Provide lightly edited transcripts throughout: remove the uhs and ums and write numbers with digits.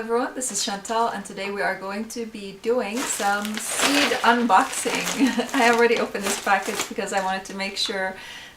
everyone, this is Chantal and today we are going to be doing some seed unboxing. I already opened this package because I wanted to make sure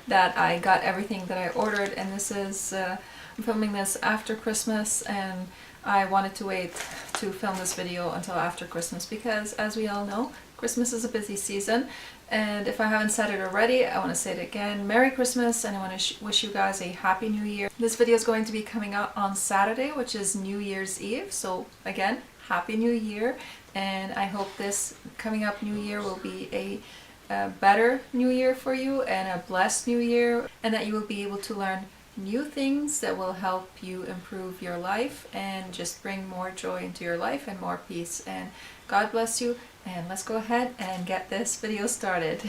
that I got everything that I ordered, and this is, I'm filming this after Christmas and I wanted to wait to film this video until after Christmas because, as we all know, Christmas is a busy season. And if I haven't said it already, I want to say it again. Merry Christmas, and I want to wish you guys a Happy New Year. This video is going to be coming out on Saturday, which is New Year's Eve. So again, Happy New Year. And I hope this coming up New Year will be a better New Year for you and a blessed New Year. And that you will be able to learn new things that will help you improve your life and just bring more joy into your life and more peace. And God bless you. And let's go ahead and get this video started.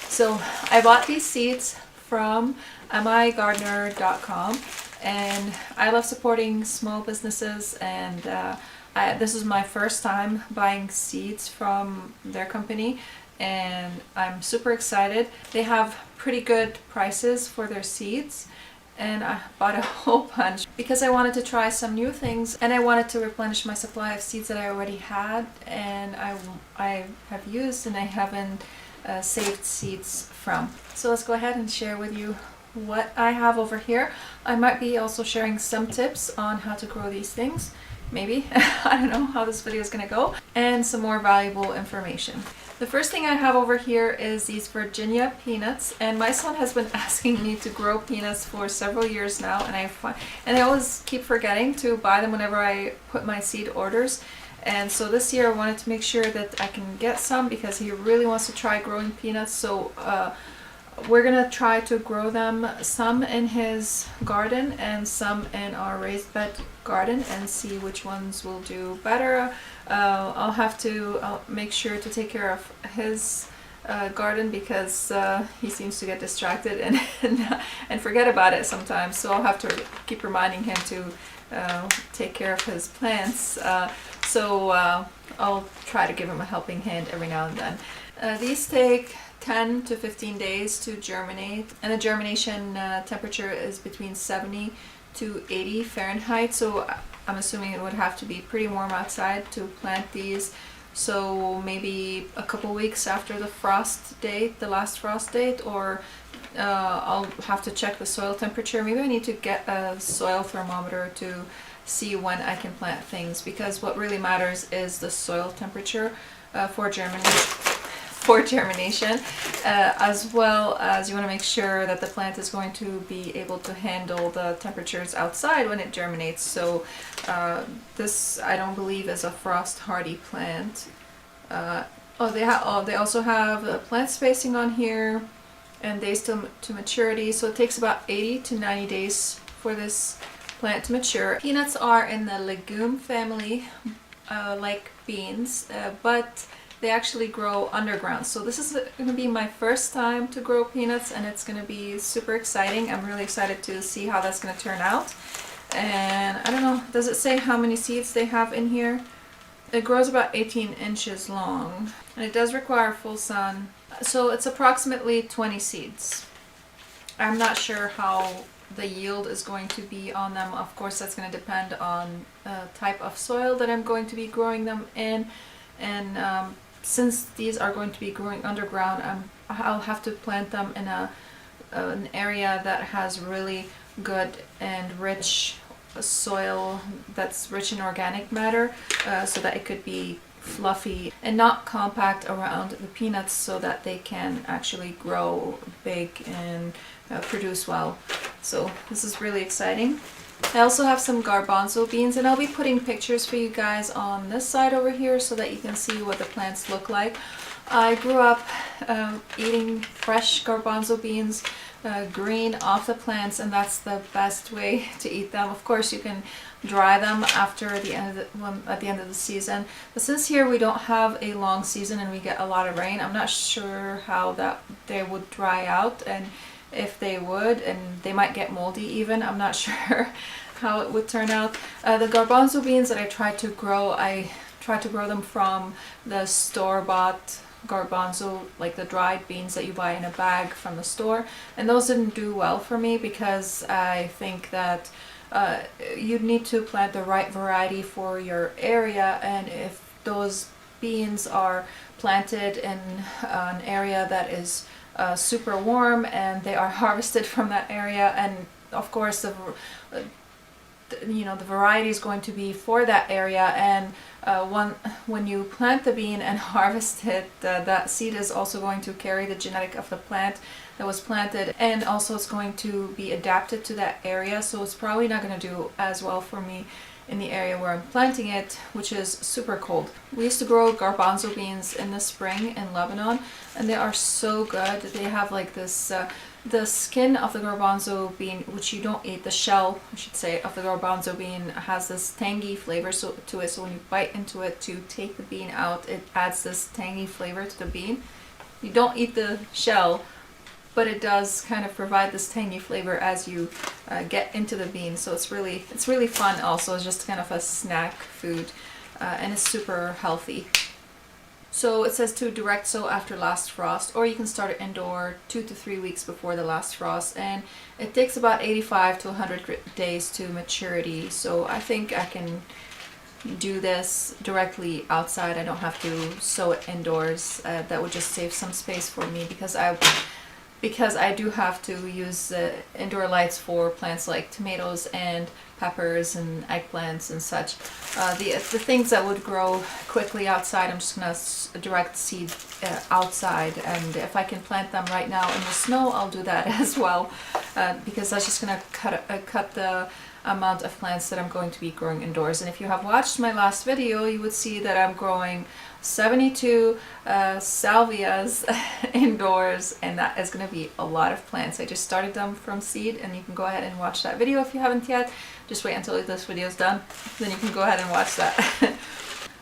So I bought these seeds from migardener.com, and I love supporting small businesses, and this is my first time buying seeds from their company, and I'm super excited. They have pretty good prices for their seeds, and I bought a whole bunch because I wanted to try some new things, and I wanted to replenish my supply of seeds that I already had and I have used and I haven't saved seeds from. So let's go ahead and share with you what I have over here. I might be also sharing some tips on how to grow these things, maybe. I don't know how this video is gonna go, and some more valuable information. The first thing I have over here is these Virginia peanuts, and my son has been asking me to grow peanuts for several years now, and I always keep forgetting to buy them whenever I put my seed orders. And so this year I wanted to make sure that I can get some because he really wants to try growing peanuts. So we're gonna try to grow them, some in his garden and some in our raised bed garden, and see which ones will do better. I'll make sure to take care of his garden because he seems to get distracted and forget about it sometimes. So I'll have to keep reminding him to take care of his plants. I'll try to give him a helping hand every now and then. These take 10 to 15 days to germinate, and the germination temperature is between 70 to 80 Fahrenheit. So I'm assuming it would have to be pretty warm outside to plant these. So maybe a couple weeks after the frost date, the last frost date, or I'll have to check the soil temperature. Maybe I need to get a soil thermometer to see when I can plant things, because what really matters is the soil temperature for germination, as well as you want to make sure that the plant is going to be able to handle the temperatures outside when it germinates. So this, I don't believe, is a frost hardy plant. They also have plant spacing on here and days to maturity. So it takes about 80 to 90 days for this plant to mature. Peanuts are in the legume family, like beans, but they actually grow underground. So this is going to be my first time to grow peanuts, and it's going to be super exciting. I'm really excited to see how that's going to turn out. And I don't know, does it say how many seeds they have in here? It grows about 18 inches long, and it does require full sun. So it's approximately 20 seeds. I'm not sure how the yield is going to be on them. Of course, that's going to depend on the type of soil that I'm going to be growing them in. And since these are going to be growing underground, I'll have to plant them in an area that has really good and rich soil that's rich in organic matter, so that it could be fluffy and not compact around the peanuts, so that they can actually grow big and produce well. So this is really exciting. I also have some garbanzo beans, and I'll be putting pictures for you guys on this side over here so that you can see what the plants look like. I grew up eating fresh garbanzo beans, green off the plants, and that's the best way to eat them. Of course, you can dry them after at the end of the season, but since here we don't have a long season and we get a lot of rain, I'm not sure how that they would dry out, and if they would, and they might get moldy even. I'm not sure how it would turn out. The garbanzo beans that I tried to grow them from the store-bought garbanzo, like the dried beans that you buy in a bag from the store, and those didn't do well for me because I think that you need to plant the right variety for your area, and if those beans are planted in an area that is super warm and they are harvested from that area, and of course the variety is going to be for that area, and when you plant the bean and harvest it, that seed is also going to carry the genetic of the plant that was planted, and also it's going to be adapted to that area, so it's probably not going to do as well for me in the area where I'm planting it, which is super cold. We used to grow garbanzo beans in the spring in Lebanon, and they are so good. They have like this the skin of the garbanzo bean, which you don't eat, the shell, I should say, of the garbanzo bean has this tangy flavor to it. So when you bite into it to take the bean out, it adds this tangy flavor to the bean. You don't eat the shell, but it does kind of provide this tangy flavor as you get into the bean. So it's really fun. Also, it's just kind of a snack food, and it's super healthy. So it says to direct sow after last frost, or you can start it indoor 2 to 3 weeks before the last frost, and it takes about 85 to 100 days to maturity. So I think I can do this directly outside. I don't have to sow it indoors. That would just save some space for me, because I do have to use the indoor lights for plants like tomatoes and peppers and eggplants and such. The things that would grow quickly outside, I'm just gonna direct seed outside, and if I can plant them right now in the snow, I'll do that as well, because that's just gonna cut the amount of plants that I'm going to be growing indoors. And if you have watched my last video, you would see that I'm growing 72 salvias indoors, and that is going to be a lot of plants. I just started them from seed, and you can go ahead and watch that video if you haven't yet. Just wait until this video is done, then you can go ahead and watch that.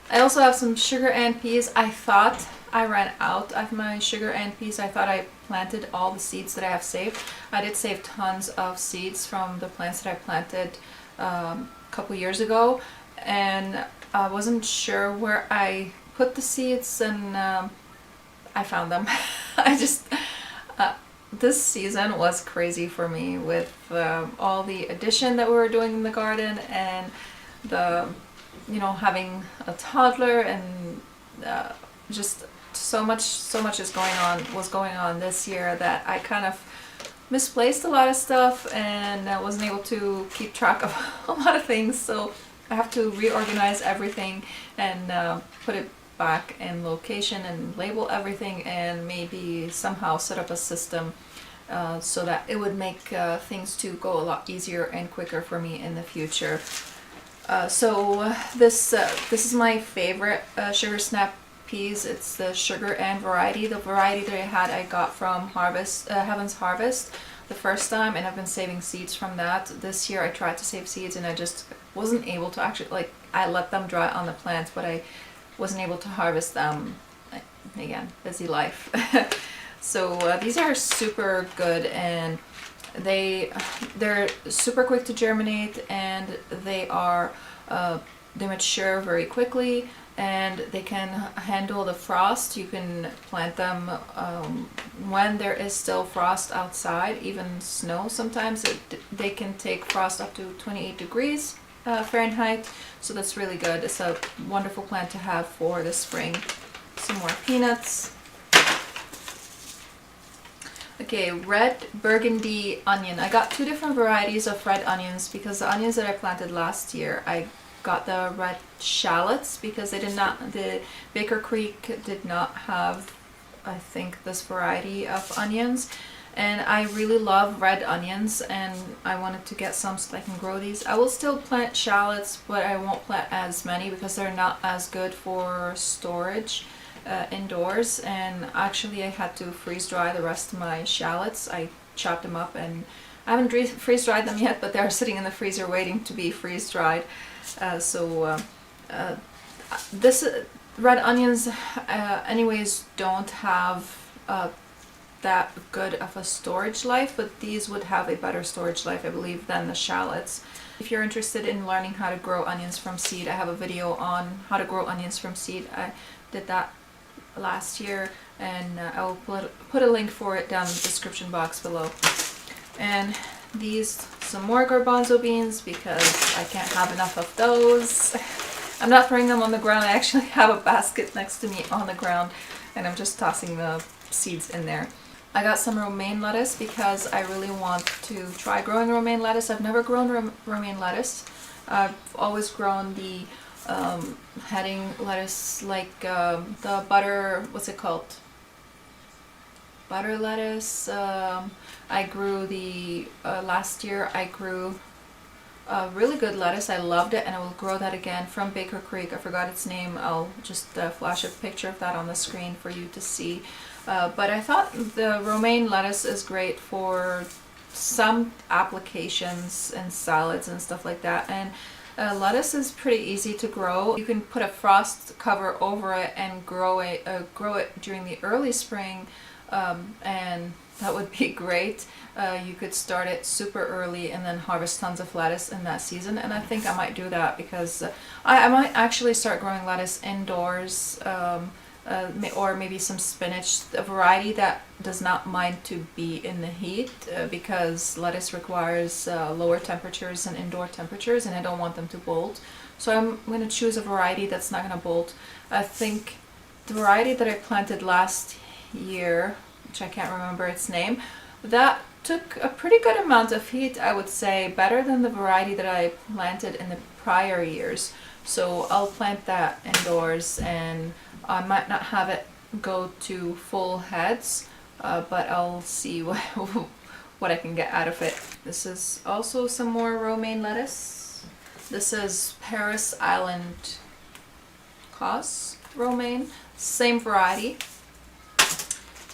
I also have some sugar and peas. I thought I ran out of my sugar and peas. I thought I planted all the seeds that I have saved. I did save tons of seeds from the plants that I planted a couple years ago, and I wasn't sure where I put the seeds, and I found them. I just this season was crazy for me with all the addition that we were doing in the garden, and the having a toddler, and just so much was going on this year that I kind of misplaced a lot of stuff, and I wasn't able to keep track of a lot of things. So I have to reorganize everything and put it back in location and label everything, and maybe somehow set up a system so that it would make things to go a lot easier and quicker for me in the future. So this is my favorite sugar snap peas. It's the sugar and variety. The variety that I got from Heaven's Harvest the first time, and I've been saving seeds from that. This year I tried to save seeds, and I just wasn't able to actually, I let them dry on the plant, but I wasn't able to harvest them. Again, busy life. So these are super good, and they're super quick to germinate, and they mature very quickly, and they can handle the frost. You can plant them when there is still frost outside, even snow sometimes. They can take frost up to 28 degrees Fahrenheit, so that's really good. It's a wonderful plant to have for the spring. Some more peanuts. Okay, red burgundy onion. I got 2 different varieties of red onions, because the onions that I planted last year, I got the red shallots, because the Baker Creek did not have, I think, this variety of onions. And I really love red onions, and I wanted to get some so that I can grow these. I will still plant shallots, but I won't plant as many because they're not as good for storage indoors. And actually I had to freeze dry the rest of my shallots. I chopped them up, and I haven't freeze dried them yet, but they're sitting in the freezer waiting to be freeze dried. This red onions anyways don't have that good of a storage life, but these would have a better storage life, I believe, than the shallots. If you're interested in learning how to grow onions from seed, I have a video on how to grow onions from seed. I did that last year, and I will put a link for it down in the description box below. And These, some more garbanzo beans because I can't have enough of those. I'm not throwing them on the ground. I actually have a basket next to me on the ground and I'm just tossing the seeds in there. I got some romaine lettuce because I really want to try growing romaine lettuce. I've never grown romaine lettuce. I've always grown the heading lettuce, like the butter, what's it called? Butter lettuce. I grew the, last year I grew a really good lettuce. I loved it and I will grow that again from Baker Creek. I forgot its name. I'll just flash a picture of that on the screen for you to see. But I thought the romaine lettuce is great for some applications and salads and stuff like that. And lettuce is pretty easy to grow. You can put a frost cover over it and grow it during the early spring, and that would be great. You could start it super early and then harvest tons of lettuce in that season, and I think I might do that because I might actually start growing lettuce indoors, or maybe some spinach, a variety that does not mind to be in the heat, because lettuce requires lower temperatures than indoor temperatures and I don't want them to bolt. So I'm going to choose a variety that's not going to bolt. I think the variety that I planted last year, which I can't remember its name, that took a pretty good amount of heat, I would say, better than the variety that I planted in the prior years. So I'll plant that indoors and I might not have it go to full heads, but I'll see what I can get out of it. This is also some more romaine lettuce. This is Paris Island Cos romaine, same variety.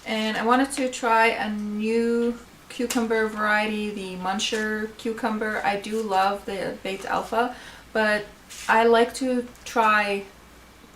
And I wanted to try a new cucumber variety, the Muncher cucumber. I do love the Baked Alpha, but I like to try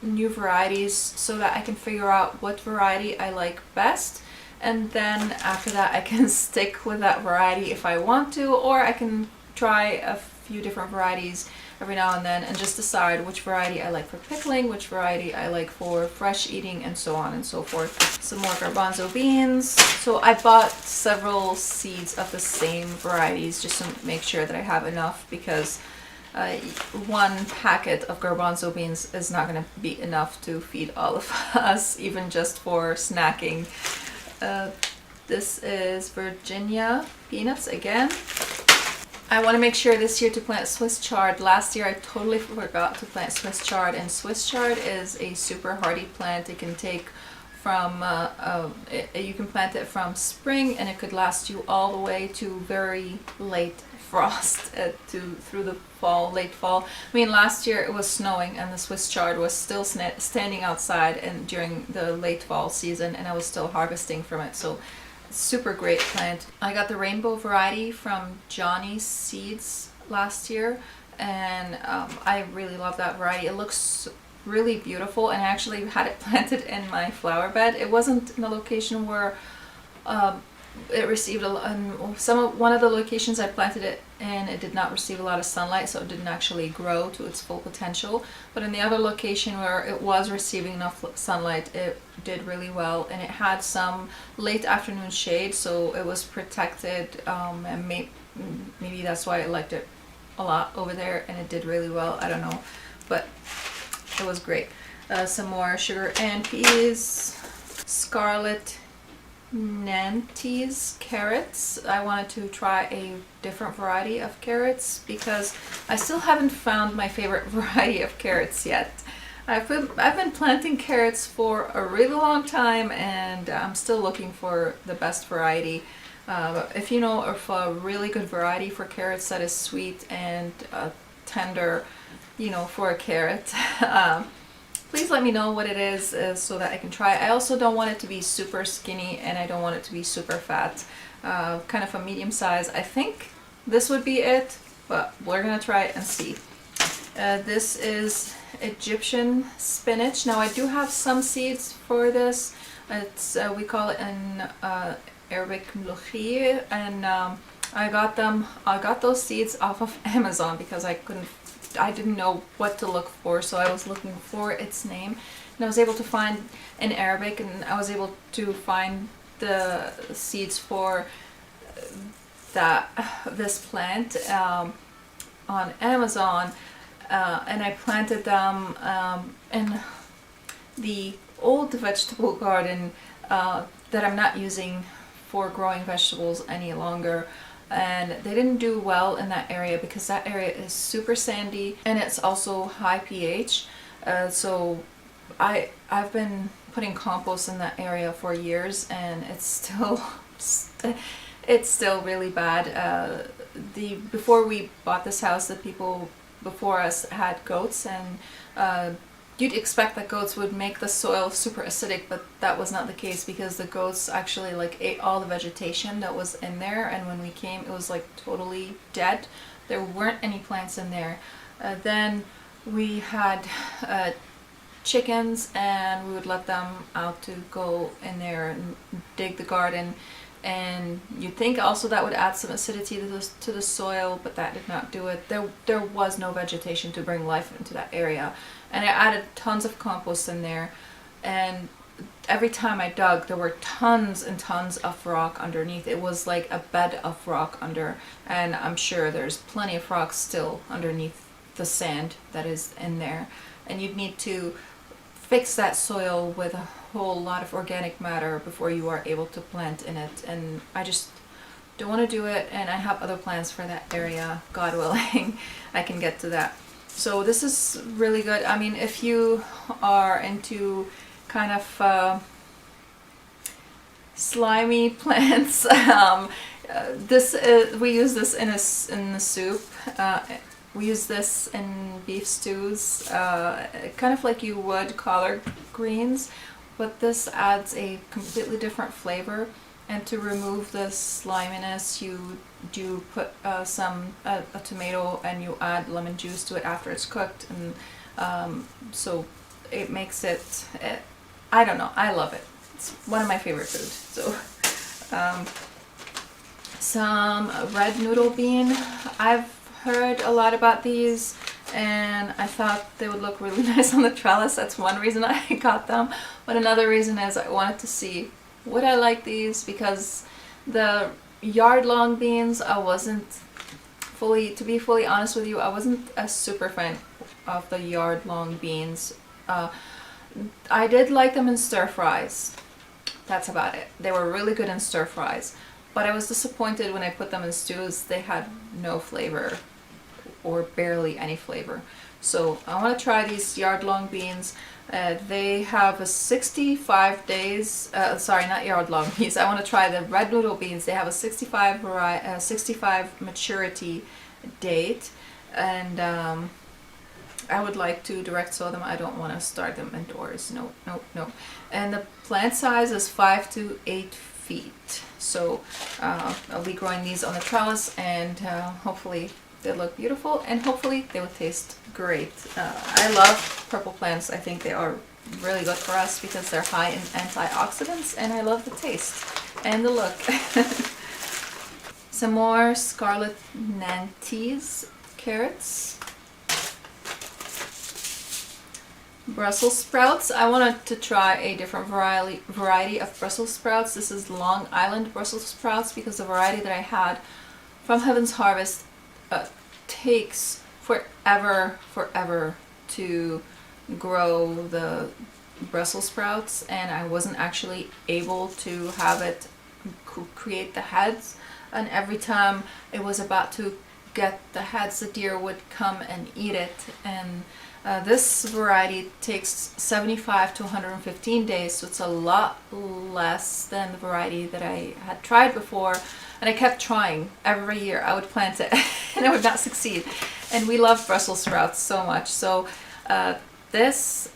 new varieties so that I can figure out what variety I like best, and then after that I can stick with that variety if I want to, or I can try a few different varieties every now and then and just decide which variety I like for pickling, which variety I like for fresh eating, and so on and so forth. Some more garbanzo beans. So I bought several seeds of the same varieties just to make sure that I have enough, because one packet of garbanzo beans is not going to be enough to feed all of us, even just for snacking. This is Virginia peanuts again. I want to make sure this year to plant Swiss chard. Last year I totally forgot to plant Swiss chard, and Swiss chard is a super hardy plant. It can take from, you can plant it from spring and it could last you all the way to very late frost, through the fall, late fall. I mean, last year it was snowing and the Swiss chard was still standing outside and during the late fall season, and I was still harvesting from it. So super great plant. I got the rainbow variety from Johnny's Seeds last year, and I really love that variety. It looks really beautiful, and I actually had it planted in my flower bed. It wasn't in a location where it received one of the locations I planted it in, it did not receive a lot of sunlight, so it didn't actually grow to its full potential. But in the other location where it was receiving enough sunlight, it did really well, and it had some late afternoon shade, so it was protected, and maybe that's why I liked it a lot over there, and it did really well. I don't know, but it was great. Some more sugar and peas, scarlet Nantes carrots. I wanted to try a different variety of carrots because I still haven't found my favorite variety of carrots yet. I've been planting carrots for a really long time, and I'm still looking for the best variety. If you know of a really good variety for carrots that is sweet and tender, you know, for a carrot, please let me know what it is, so that I can try it. I also don't want it to be super skinny, and I don't want it to be super fat. Kind of a medium size. I think this would be it, but we're gonna try it and see. This is Egyptian spinach. Now I do have some seeds for this. It's we call it an Arabic mloukhir, and I got those seeds off of Amazon because I didn't know what to look for, so I was looking for its name, and I was able to find in Arabic, and I was able to find the seeds for this plant on Amazon, and I planted them in the old vegetable garden that I'm not using for growing vegetables any longer. And they didn't do well in that area because that area is super sandy and it's also high pH. So I've been putting compost in that area for years, and it's still really bad. Before we bought this house, the people before us had goats, and you'd expect that goats would make the soil super acidic, but that was not the case because the goats actually like ate all the vegetation that was in there, and when we came it was like totally dead. There weren't any plants in there. Then we had chickens, and we would let them out to go in there and dig the garden, and you'd think also that would add some acidity to the soil, but that did not do it. There was no vegetation to bring life into that area. And I added tons of compost in there, and every time I dug there were tons and tons of rock underneath. It was like a bed of rock under, and I'm sure there's plenty of rocks still underneath the sand that is in there. And you'd need to fix that soil with a whole lot of organic matter before you are able to plant in it, and I just don't want to do it, and I have other plans for that area. God willing, I can get to that. So this is really good. I mean, if you are into kind of slimy plants, we use this in the soup. We use this in beef stews, kind of like you would collard greens, but this adds a completely different flavor. And to remove the sliminess, you do put a tomato, and you add lemon juice to it after it's cooked, and so it makes it, I don't know, I love it. It's one of my favorite foods. So some red noodle bean. I've heard a lot about these, and I thought they would look really nice on the trellis. That's one reason I got them, but another reason is I wanted to see would I like these, because the yard-long beans, I wasn't to be fully honest with you, I wasn't a super fan of the yard-long beans. I did like them in stir fries. That's about it. They were really good in stir fries, but I was disappointed when I put them in stews. They had no flavor, or barely any flavor. So I want to try these yard-long beans. They have a 65 days, sorry, not yard-long beans. I want to try the red noodle beans. They have a 65 maturity date, and I would like to direct sow them. I don't want to start them indoors. No, no, no. And the plant size is 5 to 8 feet. So I'll be growing these on the trellis, and hopefully they look beautiful, and hopefully they will taste great. I love purple plants. I think they are really good for us because they're high in antioxidants, and I love the taste and the look. Some more Scarlet Nantes carrots. Brussels sprouts. I wanted to try a different variety of Brussels sprouts. This is Long Island Brussels sprouts, because the variety that I had from Heaven's Harvest takes forever to grow the Brussels sprouts, and I wasn't actually able to have it create the heads, and every time it was about to get the heads, the deer would come and eat it. And this variety takes 75 to 115 days, so it's a lot less than the variety that I had tried before. And I kept trying. Every year I would plant it and I would not succeed. And we love Brussels sprouts so much. So this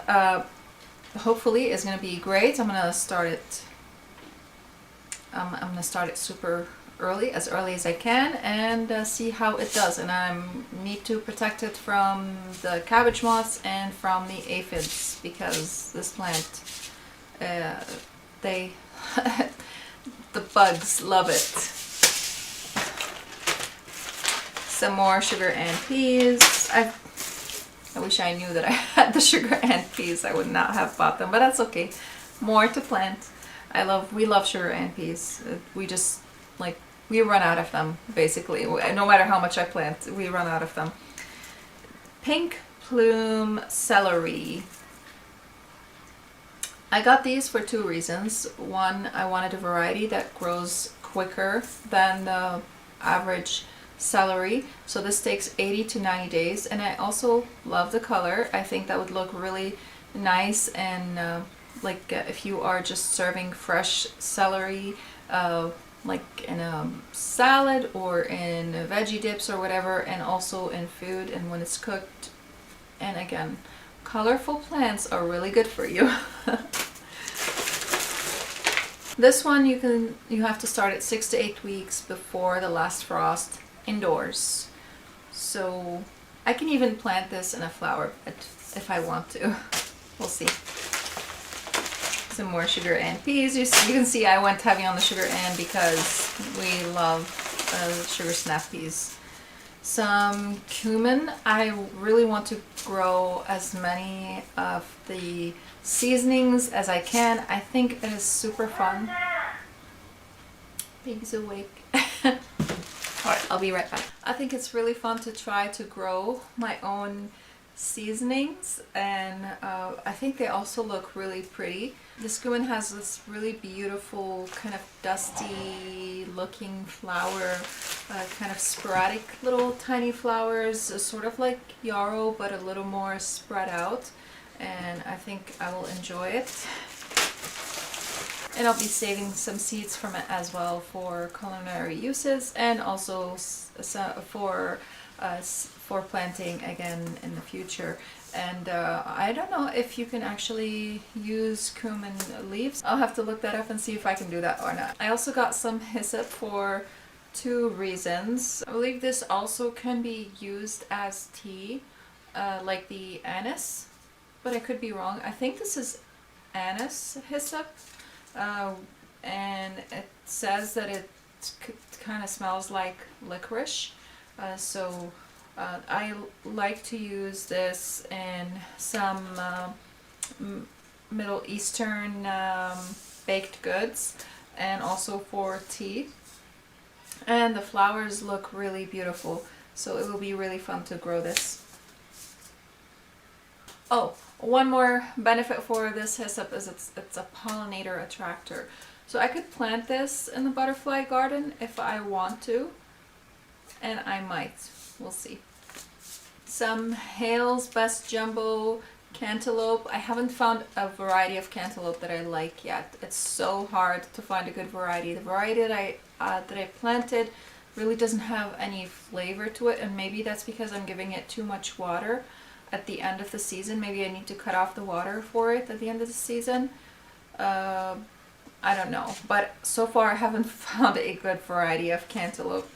hopefully is going to be great. I'm going to start it. I'm going to start it super early, as early as I can, and see how it does. And I need to protect it from the cabbage moths and from the aphids, because this plant, the bugs love it. Some more sugar and peas. I wish I knew that I had the sugar and peas. I would not have bought them, but that's okay. More to plant. We love sugar and peas. We we run out of them, basically. No matter how much I plant, we run out of them. Pink plume celery. I got these for two reasons. One, I wanted a variety that grows quicker than the average celery. So this takes 80 to 90 days. And I also love the color. I think that would look really nice, and like if you are just serving fresh celery, like in a salad or in veggie dips or whatever, and also in food and when it's cooked. And again, colorful plants are really good for you. This one you have to start at 6 to 8 weeks before the last frost indoors. So I can even plant this in a flower bed if I want to. We'll see. Some more sugar and peas. You can see I went heavy on the sugar and because we love sugar snap peas. Some cumin. I really want to grow as many of the seasonings as I can. I think it is super fun. Baby's awake. Alright, I'll be right back. I think it's really fun to try to grow my own seasonings, and I think they also look really pretty. This cumin has this really beautiful kind of dusty looking flower, kind of sporadic little tiny flowers, sort of like yarrow but a little more spread out, and I think I will enjoy it. And I'll be saving some seeds from it as well for culinary uses, and also for planting again in the future. And I don't know if you can actually use cumin leaves. I'll have to look that up and see if I can do that or not. I also got some hyssop for two reasons. I believe this also can be used as tea, like the anise, but I could be wrong. I think this is anise hyssop, and it says that it kind of smells like licorice. So I like to use this in some Middle Eastern baked goods, and also for tea. And the flowers look really beautiful, so it will be really fun to grow this. Oh, one more benefit for this hyssop is it's a pollinator attractor. So I could plant this in the butterfly garden if I want to, and I might. We'll see. Some Hale's Best Jumbo cantaloupe. I haven't found a variety of cantaloupe that I like yet. It's so hard to find a good variety. The variety that I planted really doesn't have any flavor to it, and maybe that's because I'm giving it too much water at the end of the season. Maybe I need to cut off the water for it at the end of the season. I don't know, but so far I haven't found a good variety of cantaloupe.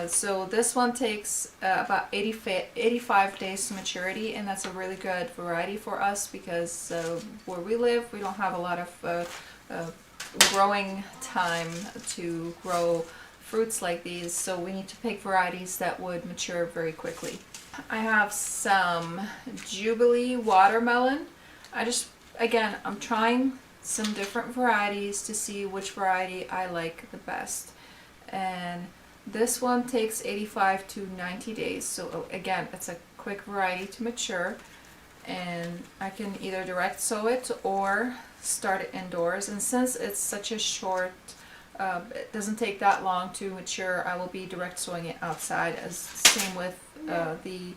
So this one takes about 85 days to maturity, and that's a really good variety for us because where we live, we don't have a lot of growing time to grow fruits like these, so we need to pick varieties that would mature very quickly. I have some Jubilee watermelon. I'm trying some different varieties to see which variety I like the best. And this one takes 85 to 90 days. So again, it's a quick variety to mature. And I can either direct sow it or start it indoors. And since it's such a short, it doesn't take that long to mature, I will be direct sowing it outside, as same with the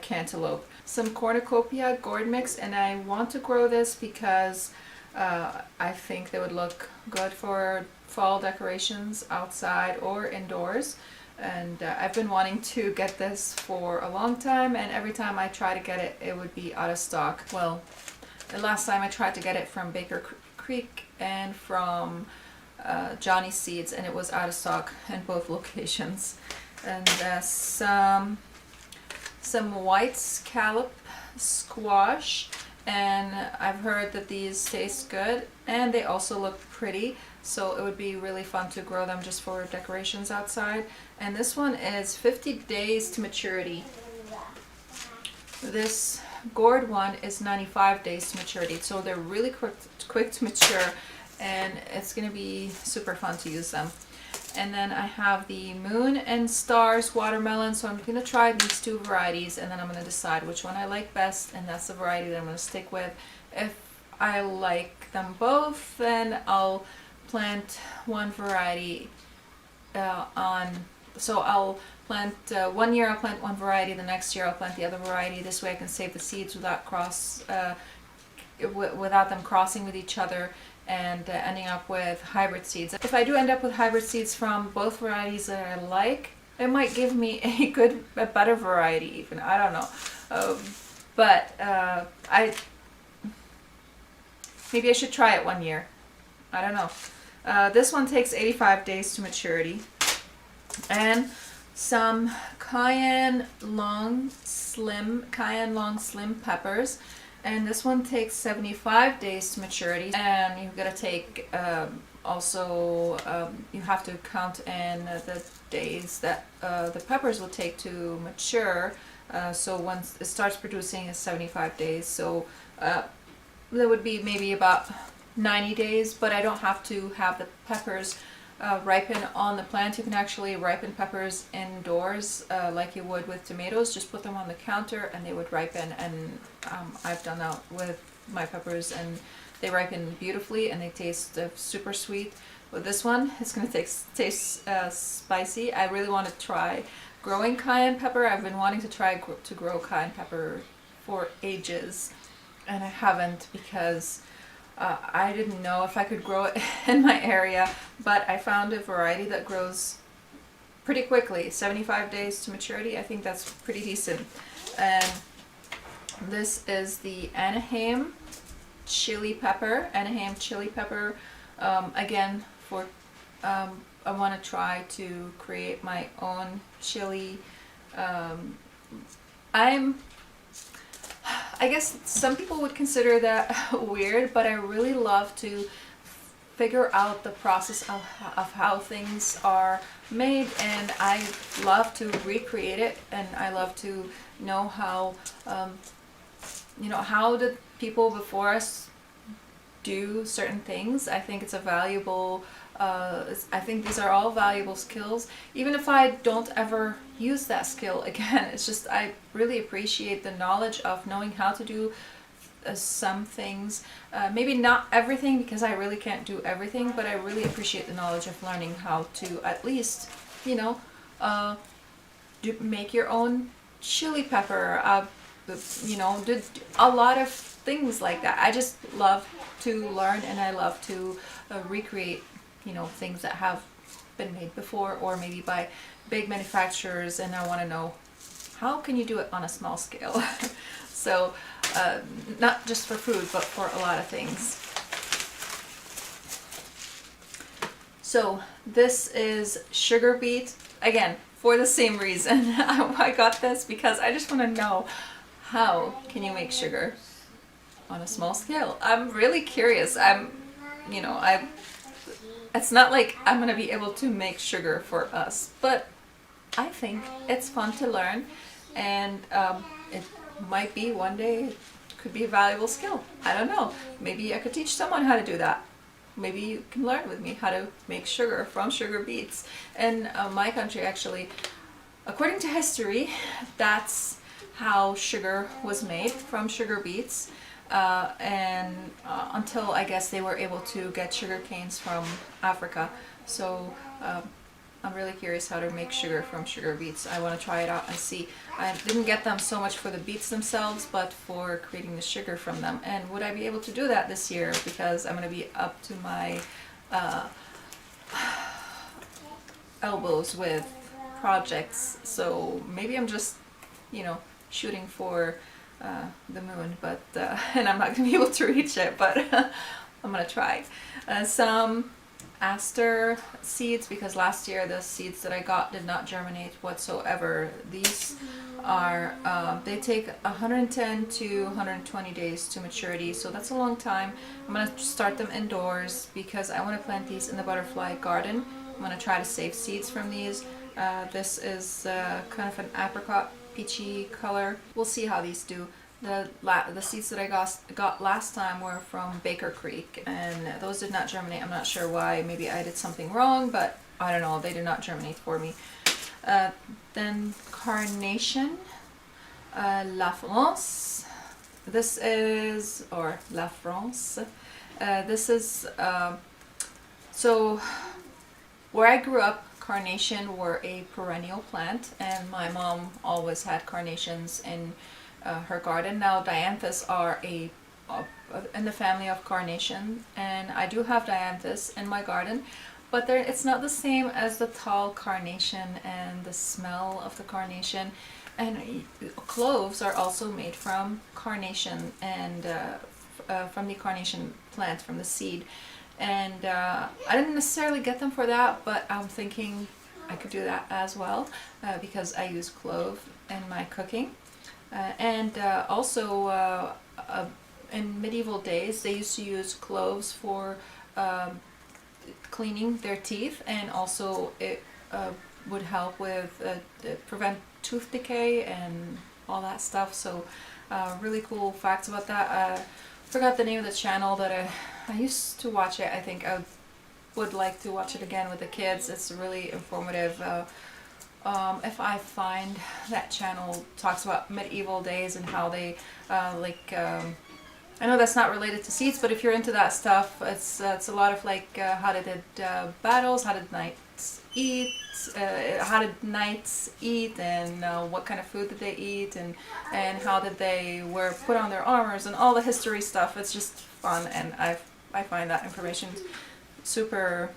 cantaloupe. Some cornucopia gourd mix, and I want to grow this because I think they would look good for fall decorations outside or indoors. And I've been wanting to get this for a long time, and every time I try to get it, it would be out of stock. Well, the last time I tried to get it from Baker Creek and from Johnny Seeds, and it was out of stock in both locations. And some white scallop squash, and I've heard that these taste good and they also look pretty, so it would be really fun to grow them just for decorations outside. And this one is 50 days to maturity. This gourd one is 95 days to maturity, so they're really quick to mature, and it's going to be super fun to use them. And then I have the Moon and Stars watermelon. So I'm going to try these two varieties and then I'm going to decide which one I like best, and that's the variety that I'm going to stick with. If I like them both, then I'll plant one variety so I'll plant 1 year I'll plant one variety, the next year I'll plant the other variety. This way I can save the seeds without without them crossing with each other and ending up with hybrid seeds. If I do end up with hybrid seeds from both varieties that I like, it might give me a better variety even. I don't know. Maybe I should try it 1 year. I don't know. This one takes 85 days to maturity. And some cayenne long slim peppers, and this one takes 75 days to maturity. And you've got to take you have to count in the days that the peppers will take to mature. So once it starts producing is 75 days, so that would be maybe about 90 days, but I don't have to have the peppers ripen on the plant. You can actually ripen peppers indoors like you would with tomatoes. Just put them on the counter and they would ripen, and I've done that with my peppers and they ripen beautifully and they taste super sweet. With this one, it's going to taste spicy. I really want to try growing cayenne pepper. I've been wanting to try to grow cayenne pepper for ages and I haven't, because I didn't know if I could grow it in my area, but I found a variety that grows pretty quickly, 75 days to maturity. I think that's pretty decent. And this is the Anaheim chili pepper. Again, I want to try to create my own chili. I guess some people would consider that weird, but I really love to figure out the process of how things are made, and I love to recreate it, and I love to know how how did people before us do certain things. I think it's a valuable I think these are all valuable skills, even if I don't ever use that skill again. It's just I really appreciate the knowledge of knowing how to do some things, maybe not everything, because I really can't do everything, but I really appreciate the knowledge of learning how to at least make your own chili pepper, do a lot of things like that. I just love to learn, and I love to recreate things that have been made before, or maybe by big manufacturers, and I want to know how can you do it on a small scale. So not just for food, but for a lot of things. So this is sugar beet, again for the same reason. I got this because I just want to know, how can you make sugar on a small scale? I'm really curious. It's not like I'm going to be able to make sugar for us, but I think it's fun to learn, and it might be one day, it could be a valuable skill. I don't know. Maybe I could teach someone how to do that. Maybe you can learn with me how to make sugar from sugar beets. In my country, actually, according to history, that's how sugar was made, from sugar beets. Until I guess they were able to get sugar canes from Africa. So I'm really curious how to make sugar from sugar beets. I want to try it out and see. I didn't get them so much for the beets themselves, but for creating the sugar from them. And would I be able to do that this year? Because I'm going to be up to my elbows with projects. So maybe I'm just, shooting for the moon, but and I'm not going to be able to reach it, but I'm going to try. Some aster seeds, because last year the seeds that I got did not germinate whatsoever. These are they take 110 to 120 days to maturity, so that's a long time. I'm going to start them indoors because I want to plant these in the butterfly garden. I'm going to try to save seeds from these. This is kind of an apricot peachy color. We'll see how these do. The seeds that I got last time were from Baker Creek, and those did not germinate. I'm not sure why. Maybe I did something wrong, but I don't know, they do not germinate for me. Then carnation, La France. This is, or La France. This is, so where I grew up, carnation were a perennial plant, and my mom always had carnations in her garden. Now dianthus are in the family of carnation, and I do have dianthus in my garden, but it's not the same as the tall carnation and the smell of the carnation. And cloves are also made from carnation, and from the carnation plant, from the seed. And I didn't necessarily get them for that, but I'm thinking I could do that as well, because I use clove in my cooking. And also in medieval days they used to use cloves for cleaning their teeth, and also it would help with prevent tooth decay and all that stuff. So really cool facts about that. Forgot the name of the channel that I used to watch it. I think I would like to watch it again with the kids. It's really informative. If I find that channel talks about medieval days and how they I know that's not related to seeds, but if you're into that stuff, it's a lot of like how they did battles, how did knights eat, and what kind of food did they eat, and how did they put on their armors, and all the history stuff. It's just fun, and I find that information super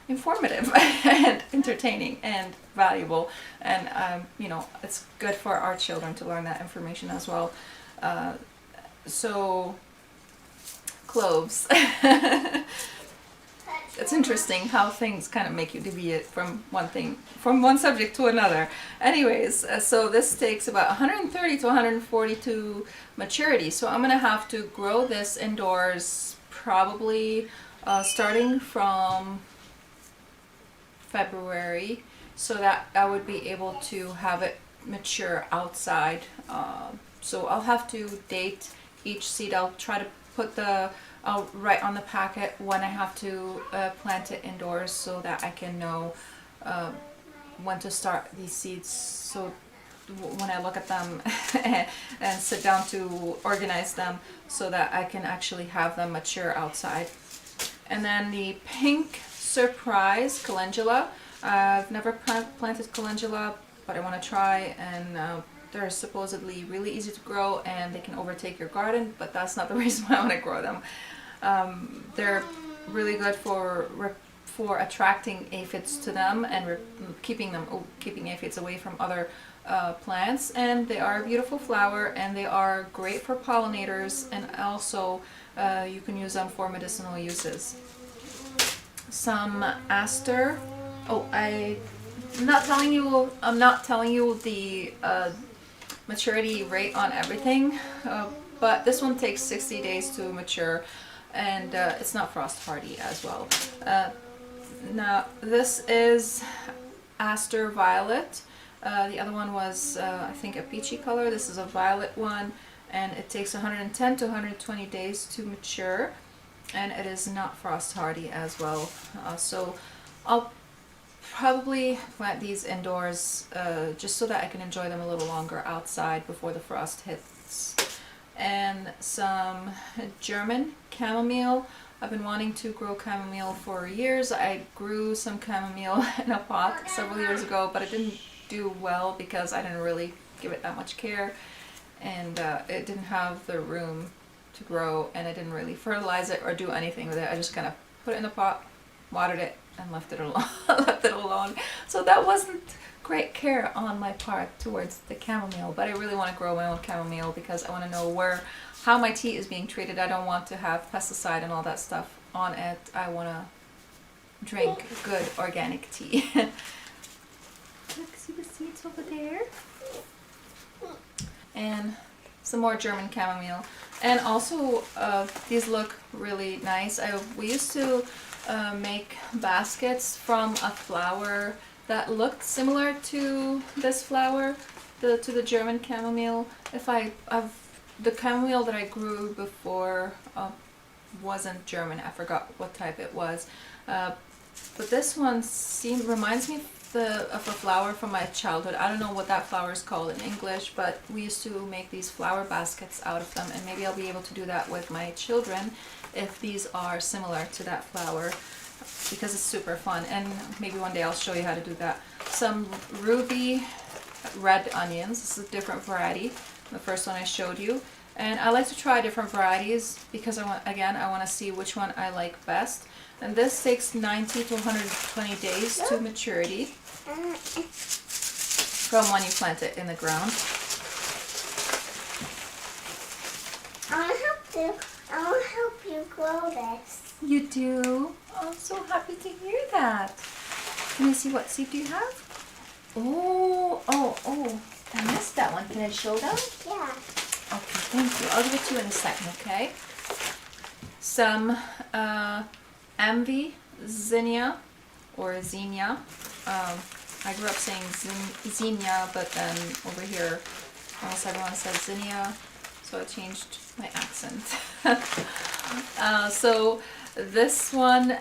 informative and entertaining and valuable, and you know, it's good for our children to learn that information as well. So cloves. It's interesting how things kind of make you deviate from one subject to another. Anyways, so this takes about 130 to 140 to maturity. So I'm gonna have to grow this indoors, probably starting from February, so that I would be able to have it mature outside. So I'll have to date each seed. I'll try to put I'll write on the packet when I have to plant it indoors, so that I can know when to start these seeds. So when I look at them and sit down to organize them, so that I can actually have them mature outside. And then the pink surprise calendula. I've never planted calendula, but I want to try, and they're supposedly really easy to grow, and they can overtake your garden, but that's not the reason why I want to grow them. They're really good for attracting aphids to them and keeping aphids away from other plants. And they are a beautiful flower, and they are great for pollinators, and also you can use them for medicinal uses. Some aster. Oh, I'm not telling you the maturity rate on everything, but this one takes 60 days to mature, and it's not frost hardy as well. Now this is Aster Violet. The other one was I think a peachy color. This is a violet one, and it takes 110 to 120 days to mature, and it is not frost hardy as well. So I'll probably plant these indoors just so that I can enjoy them a little longer outside before the frost hits. And some German chamomile. I've been wanting to grow chamomile for years. I grew some chamomile in a pot several years ago, but it didn't do well because I didn't really give it that much care, and it didn't have the room to grow, and I didn't really fertilize it or do anything with it. I just kind of put it in the pot, watered it, and left it alone. So that wasn't great care on my part towards the chamomile, but I really want to grow my own chamomile because I want to know how my tea is being treated. I don't want to have pesticide and all that stuff on it. I want to drink good organic tea. Look, see the seeds over there? And some more German chamomile. And also these look really nice. We used to make baskets from a flower that looked similar to this flower, to the German chamomile. The chamomile that I grew before wasn't German. I forgot what type it was, But this one reminds me of a flower from my childhood. I don't know what that flower is called in English, but we used to make these flower baskets out of them, and maybe I'll be able to do that with my children if these are similar to that flower, because it's super fun, and maybe one day I'll show you how to do that. Some ruby red onions. This is a different variety, the first one I showed you, and I like to try different varieties because I want to see which one I like best. And this takes 90 to 120 days to maturity from when you plant it in the ground. I want to help you grow this. You do? Oh, I'm so happy to hear that. Can I see what seed do you have? Oh, I missed that one. Can I show them? Yeah. Okay, thank you. I'll give it to you in a second, okay? Some envy, zinnia, or zinnia. I grew up saying zinnia, but then over here almost everyone says zinnia, so I changed my accent. So this one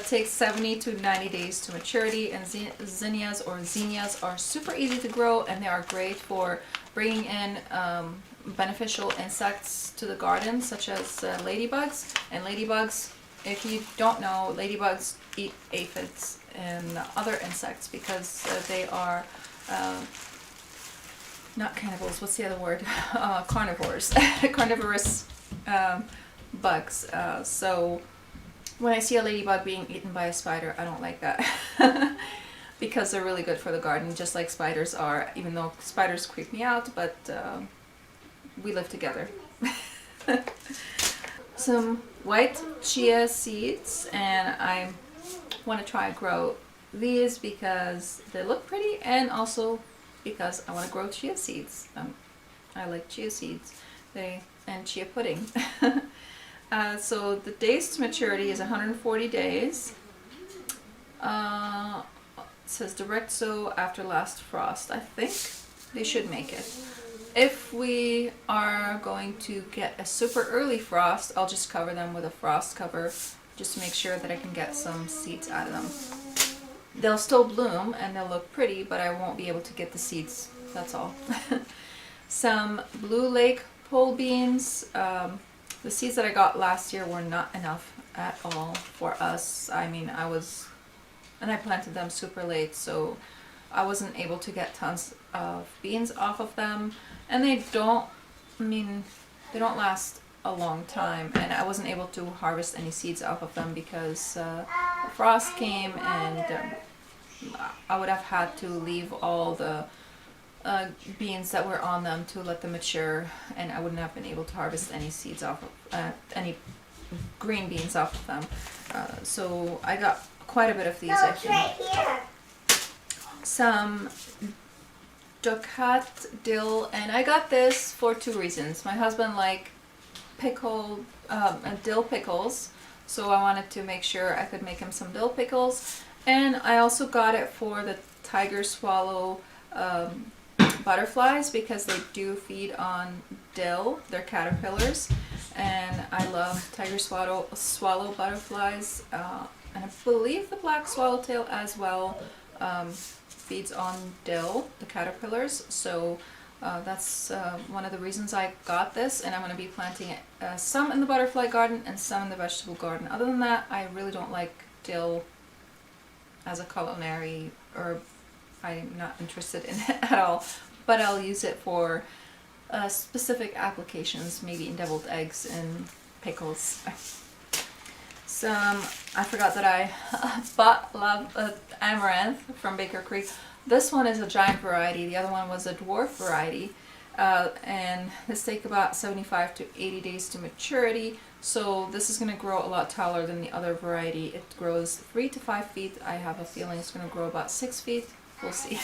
takes 70 to 90 days to maturity, and zinnias or zinnias are super easy to grow, and they are great for bringing in beneficial insects to the garden, such as ladybugs. And ladybugs, if you don't know, ladybugs eat aphids and other insects because they are not cannibals, what's the other word? Carnivores. Carnivorous bugs. So when I see a ladybug being eaten by a spider, I don't like that. Because they're really good for the garden, just like spiders are, even though spiders creep me out, but we live together. Some white chia seeds, and I want to try and grow these because they look pretty, and also because I want to grow chia seeds. I like chia seeds and chia pudding. So the days to maturity is 140 days. It says direct sow after last frost. I think they should make it. If we are going to get a super early frost, I'll just cover them with a frost cover just to make sure that I can get some seeds out of them. They'll still bloom and they'll look pretty, but I won't be able to get the seeds, that's all. Some Blue Lake pole beans. The seeds that I got last year were not enough at all for us. I mean, and I planted them super late, so I wasn't able to get tons of beans off of them. And they don't last a long time, and I wasn't able to harvest any seeds off of them because the frost came, and I would have had to leave all the beans that were on them to let them mature, and I wouldn't have been able to harvest any seeds off of any green beans off of them. So I got quite a bit of these, I think. Right here. Some ducat dill, and I got this for two reasons. My husband liked dill pickles, so I wanted to make sure I could make him some dill pickles. And I also got it for the tiger swallow butterflies because they do feed on dill. They're caterpillars, and I love tiger swallow butterflies, and I believe the black swallowtail as well feeds on dill, the caterpillars. So that's one of the reasons I got this, and I'm going to be planting it some in the butterfly garden and some in the vegetable garden. Other than that, I really don't like dill as a culinary herb. I'm not interested in it at all, but I'll use it for specific applications, maybe in deviled eggs and pickles. I forgot that I bought amaranth from Baker Creek. This one is a giant variety. The other one was a dwarf variety, and this takes about 75 to 80 days to maturity. So this is going to grow a lot taller than the other variety. It grows 3 to 5 feet. I have a feeling it's going to grow about 6 feet. We'll see.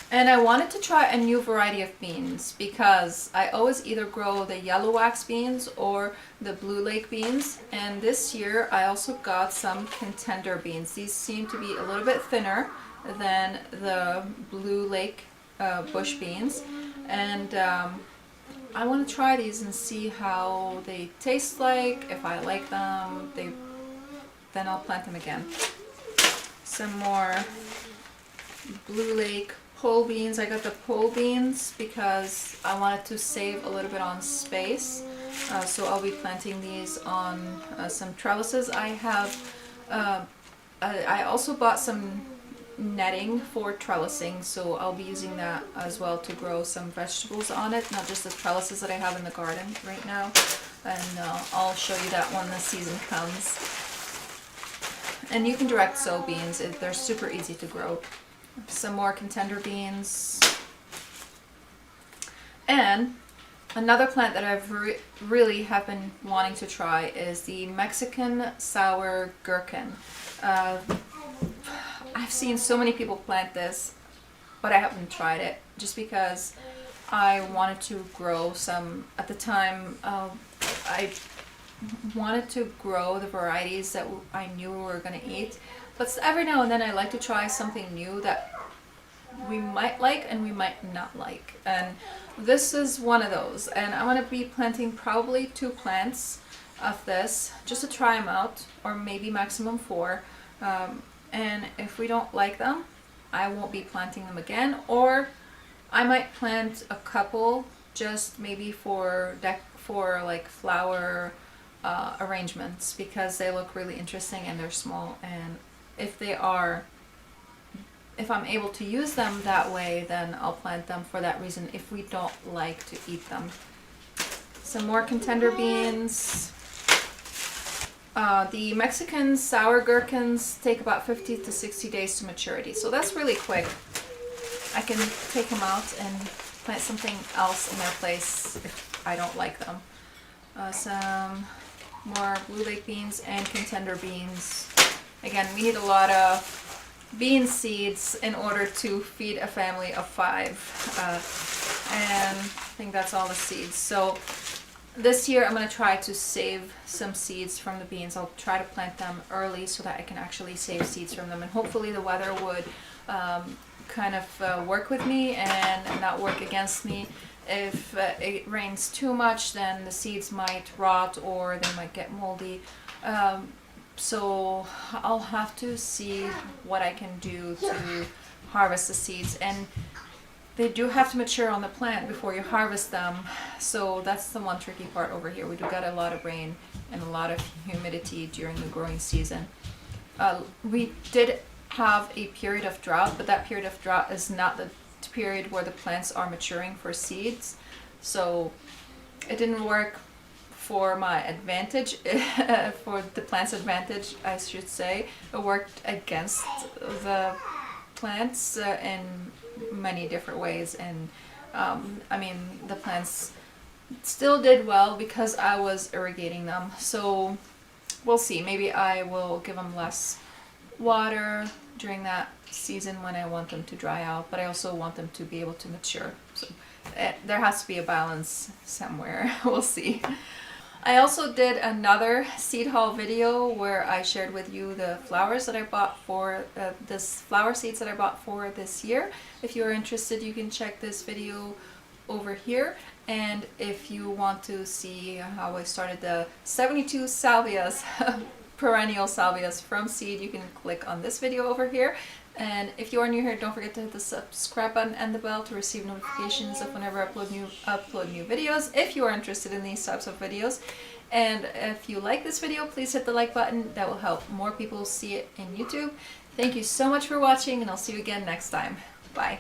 And I wanted to try a new variety of beans because I always either grow the yellow wax beans or the Blue Lake beans. And this year I also got some contender beans. These seem to be a little bit thinner than the Blue Lake bush beans. And I want to try these and see how they taste like, if I like them. then I'll plant them again. Some more Blue Lake pole beans. I got the pole beans because I wanted to save a little bit on space. So I'll be planting these on some trellises. I also bought some netting for trellising, so I'll be using that as well to grow some vegetables on it, not just the trellises that I have in the garden right now. And I'll show you that when the season comes. And you can direct sow beans, they're super easy to grow. Some more contender beans. And another plant that I've really have been wanting to try is the Mexican sour gherkin. I've seen so many people plant this, but I haven't tried it just because I wanted to grow some. At the time, I wanted to grow the varieties that I knew we were going to eat, but every now and then I like to try something new that we might like and we might not like. And this is one of those. And I'm going to be planting probably 2 plants of this just to try them out, or maybe maximum 4. And if we don't like them, I won't be planting them again, or I might plant a couple just maybe for like flower arrangements, because they look really interesting and they're small, and if I'm able to use them that way, then I'll plant them for that reason if we don't like to eat them. Some more contender beans. The Mexican sour gherkins take about 50 to 60 days to maturity, so that's really quick. I can take them out and plant something else in their place if I don't like them. Some more Blue Lake beans and contender beans. Again, we need a lot of bean seeds in order to feed a family of 5, and I think that's all the seeds. So this year I'm going to try to save some seeds from the beans. I'll try to plant them early so that I can actually save seeds from them, and hopefully the weather would kind of work with me and not work against me. If it rains too much, then the seeds might rot or they might get moldy. So I'll have to see what I can do to harvest the seeds, and they do have to mature on the plant before you harvest them. So that's the one tricky part over here. We do get a lot of rain and a lot of humidity during the growing season. We did have a period of drought, but that period of drought is not the period where the plants are maturing for seeds. So it didn't work for my advantage, for the plant's advantage, I should say. It worked against the plants in many different ways, and I mean, the plants still did well because I was irrigating them. So we'll see, maybe I will give them less water during that season when I want them to dry out, but I also want them to be able to mature. So there has to be a balance somewhere. We'll see. I also did another seed haul video where I shared with you the flowers that I bought for this flower seeds that I bought for this year. If you're interested, you can check this video over here. And if you want to see how I started the 72 salvias, perennial salvias from seed, you can click on this video over here. And if you are new here, don't forget to hit the subscribe button and the bell to receive notifications of whenever I upload new videos, if you are interested in these types of videos. And if you like this video, please hit the like button. That will help more people see it in YouTube. Thank you so much for watching, and I'll see you again next time. Bye.